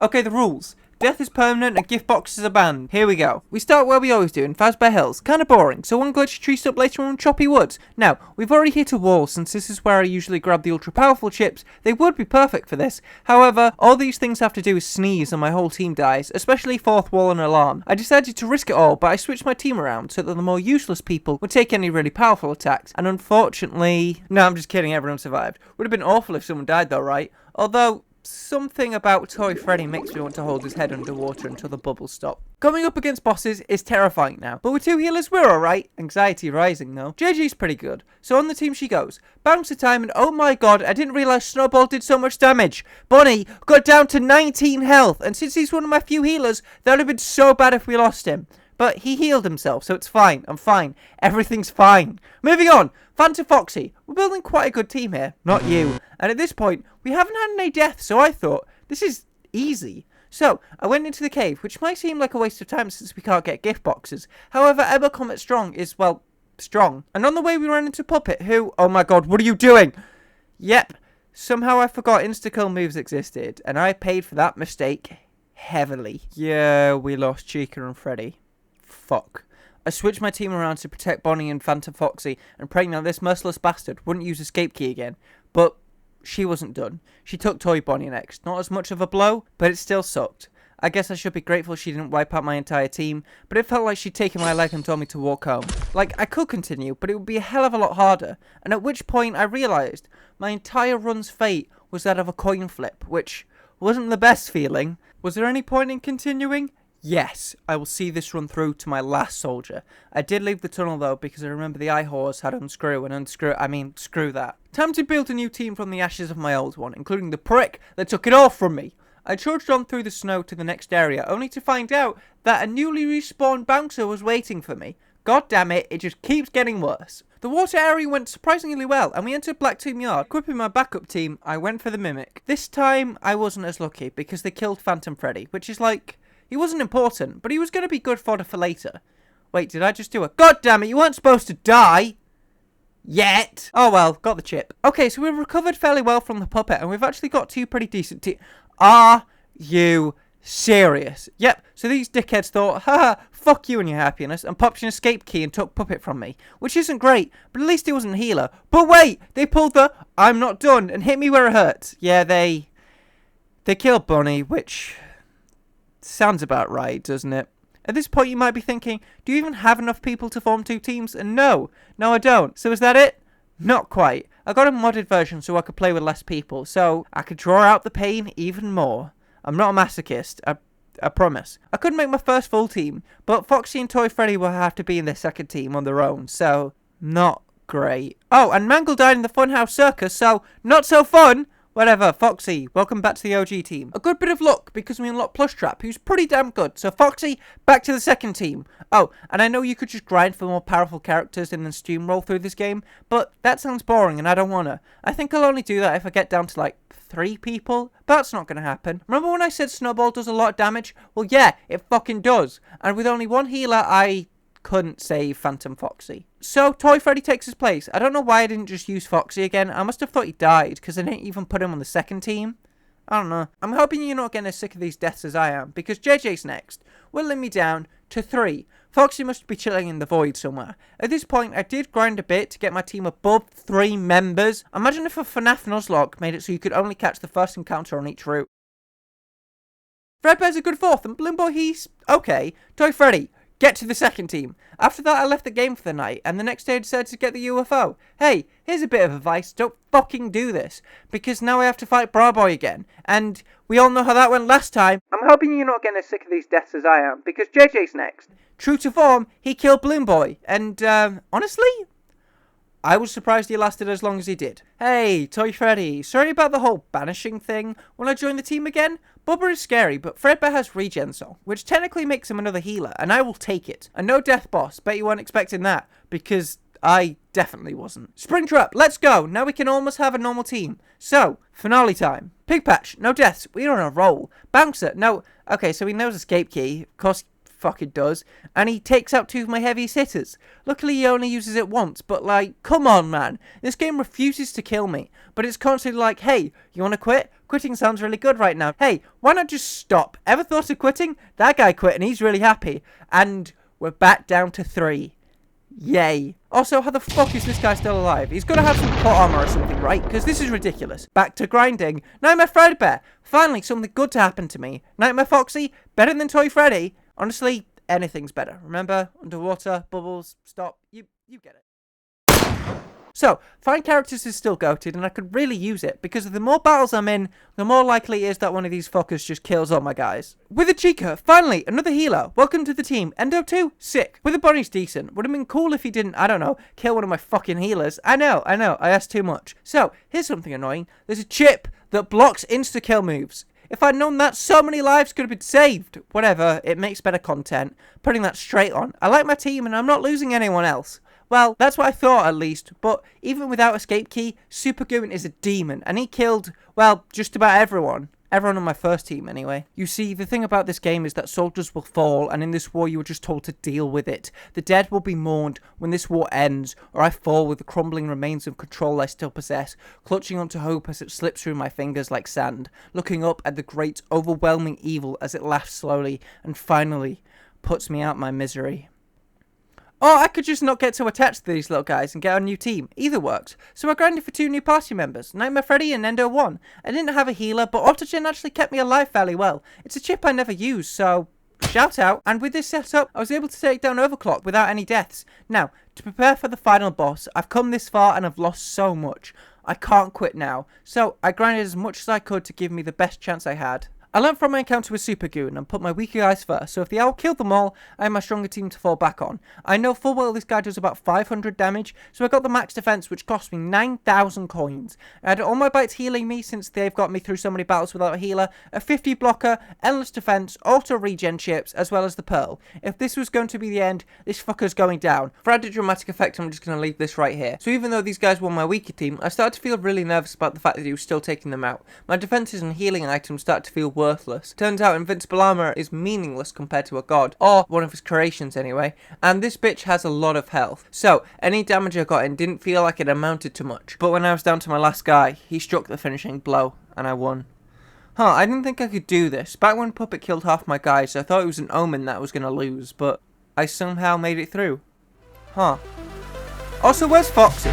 Okay, the rules. Death is permanent and gift boxes are banned. Here we go. We start where we always do, in Fazbear Hills. Kinda boring, so one glitchy tree up later on choppy woods. Now, we've already hit a wall, since this is where I usually grab the ultra powerful chips. They would be perfect for this. However, all these things have to do is sneeze and my whole team dies, especially fourth wall and alarm. I decided to risk it all, but I switched my team around so that the more useless people would take any really powerful attacks, and unfortunately... No, I'm just kidding, everyone survived. Would have been awful if someone died though, right? Although... something about Toy Freddy makes me want to hold his head underwater until the bubbles stop. Going up against bosses is terrifying now, but with two healers we're alright. Anxiety rising though. JJ's pretty good, so on the team she goes. Bouncer time, and oh my god, I didn't realise Snowball did so much damage. Bonnie got down to 19 health, and since he's one of my few healers, that would have been so bad if we lost him. But he healed himself, so it's fine. I'm fine. Everything's fine. Moving on. Phantom Foxy. We're building quite a good team here. Not you. And at this point, we haven't had any deaths, so I thought, this is easy. So, I went into the cave, which might seem like a waste of time since we can't get gift boxes. However, Emma Comet Strong is, well, strong. And on the way we ran into Puppet, who... oh my god, what are you doing? Yep. Somehow I forgot insta-kill moves existed, and I paid for that mistake heavily. Yeah, we lost Chica and Freddy. Fuck. I switched my team around to protect Bonnie and Phantom Foxy and praying that this merciless bastard wouldn't use escape key again. But she wasn't done. She took Toy Bonnie next. Not as much of a blow, but it still sucked. I guess I should be grateful she didn't wipe out my entire team, but it felt like she'd taken my leg and told me to walk home. Like, I could continue, but it would be a hell of a lot harder, and at which point I realised my entire run's fate was that of a coin flip, which wasn't the best feeling. Was there any point in continuing? Yes, I will see this run through to my last soldier. I did leave the tunnel though because I remember the eye horse had unscrew and screw that. Time to build a new team from the ashes of my old one, including the prick that took it all from me. I trudged on through the snow to the next area, only to find out that a newly respawned bouncer was waiting for me. God damn it, it just keeps getting worse. The water area went surprisingly well, and we entered Black Tomb Yard. Equipping my backup team, I went for the Mimic. This time, I wasn't as lucky because they killed Phantom Freddy, which is like... he wasn't important, but he was going to be good fodder for later. Wait, did I just do a... god damn it, you weren't supposed to die! Yet! Oh well, got the chip. Okay, so we've recovered fairly well from the puppet, and we've actually got two pretty decent Are you serious? Yep, so these dickheads thought, haha, fuck you and your happiness, and popped an escape key and took Puppet from me. Which isn't great, but at least he wasn't a healer. But wait, they pulled the I'm not done and hit me where it hurts. Yeah, they killed Bonnie, which... sounds about right, doesn't it? At this point you might be thinking, do you even have enough people to form two teams? And no I don't. So is that it? Not quite. I got a modded version so I could play with less people, so I could draw out the pain even more. I'm not a masochist, I promise. I couldn't make my first full team, but Foxy and Toy Freddy will have to be in their second team on their own, so not great. Oh, and Mangle died in the Funhouse Circus, so not so fun! Whatever, Foxy, welcome back to the OG team. A good bit of luck, because we unlocked Plush Trap, who's pretty damn good. So Foxy, back to the second team. Oh, and I know you could just grind for more powerful characters and then steamroll through this game, but that sounds boring and I don't wanna. I think I'll only do that if I get down to like 3 people. That's not gonna happen. Remember when I said Snowball does a lot of damage? Well yeah, it fucking does. And with only one healer, I couldn't save Phantom Foxy. So, Toy Freddy takes his place. I don't know why I didn't just use Foxy again. I must have thought he died, because I didn't even put him on the second team. I don't know. I'm hoping you're not getting as sick of these deaths as I am, because JJ's next, whittling me down to 3. Foxy must be chilling in the void somewhere. At this point, I did grind a bit to get my team above 3 members. Imagine if a Fnaf Nuzlocke made it so you could only catch the first encounter on each route. Fredbear's a good 4th, and Bloomboy, he's okay. Toy Freddy, get to the second team. After that, I left the game for the night, and the next day I decided to get the UFO. Hey, here's a bit of advice, don't fucking do this, because now I have to fight Braboy again, and we all know how that went last time. I'm hoping you're not getting as sick of these deaths as I am, because JJ's next. True to form, he killed Bloomboy, and, honestly, I was surprised he lasted as long as he did. Hey, Toy Freddy, sorry about the whole banishing thing. When I join the team again, Bubba is scary, but Fredbear has regen soul, which technically makes him another healer, and I will take it. And no death boss, bet you weren't expecting that, because I definitely wasn't. Springtrap, let's go! Now we can almost have a normal team. So, finale time. Pigpatch, no deaths, we're on a roll. Bouncer, no, okay, so he knows escape key, of course fucking does, and he takes out 2 of my heaviest hitters. Luckily he only uses it once, but like, come on man, this game refuses to kill me, but it's constantly like, hey, you wanna quit? Quitting sounds really good right now. Hey, why not just stop? Ever thought of quitting? That guy quit and he's really happy. And we're back down to 3. Yay. Also, how the fuck is this guy still alive? He's gotta have some plot armor or something, right? Because this is ridiculous. Back to grinding. Nightmare Fredbear. Finally, something good to happen to me. Nightmare Foxy. Better than Toy Freddy. Honestly, anything's better. Remember? Underwater, bubbles, stop. You get it. So, find characters is still goated, and I could really use it, because the more battles I'm in, the more likely it is that one of these fuckers just kills all my guys. With a Chica, finally, another healer. Welcome to the team. Endo 2, sick. With a Bonnie's decent. Would have been cool if he didn't, I don't know, kill one of my fucking healers. I know, I asked too much. So, here's something annoying. There's a chip that blocks insta-kill moves. If I'd known that, so many lives could have been saved. Whatever, it makes better content. Putting that straight on. I like my team, and I'm not losing anyone else. Well, that's what I thought at least, but even without escape key, Super Goon is a demon, and he killed, well, just about everyone. Everyone on my first team, anyway. You see, the thing about this game is that soldiers will fall, and in this war you are just told to deal with it. The dead will be mourned when this war ends, or I fall with the crumbling remains of control I still possess, clutching onto hope as it slips through my fingers like sand, looking up at the great, overwhelming evil as it laughs slowly, and finally puts me out my misery. Or I could just not get so attached to these little guys and get a new team. Either works. So I grinded for 2 new party members, Nightmare Freddy and Endo 1. I didn't have a healer, but Autogen actually kept me alive fairly well. It's a chip I never use, so shout out. And with this setup, I was able to take down Overclock without any deaths. Now, to prepare for the final boss, I've come this far and I've lost so much. I can't quit now. So I grinded as much as I could to give me the best chance I had. I learned from my encounter with Super Goon and put my weaker guys first, so if the owl killed them all, I have my stronger team to fall back on. I know full well this guy does about 500 damage, so I got the max defense, which cost me 9,000 coins. I had all my bites healing me since they've got me through so many battles without a healer, a 50 blocker, endless defense, auto regen chips, as well as the pearl. If this was going to be the end, this fucker's going down. For added dramatic effect, I'm just going to leave this right here. So even though these guys were my weaker team, I started to feel really nervous about the fact that he was still taking them out. My defenses and healing items started to feel worthless. Turns out invincible armor is meaningless compared to a god, or one of his creations anyway, and this bitch has a lot of health. So any damage I got in didn't feel like it amounted to much, but when I was down to my last guy, he struck the finishing blow, and I won. I didn't think I could do this. Back when Puppet killed half my guys, I thought it was an omen that I was going to lose, but I somehow made it through. Also, where's Foxy?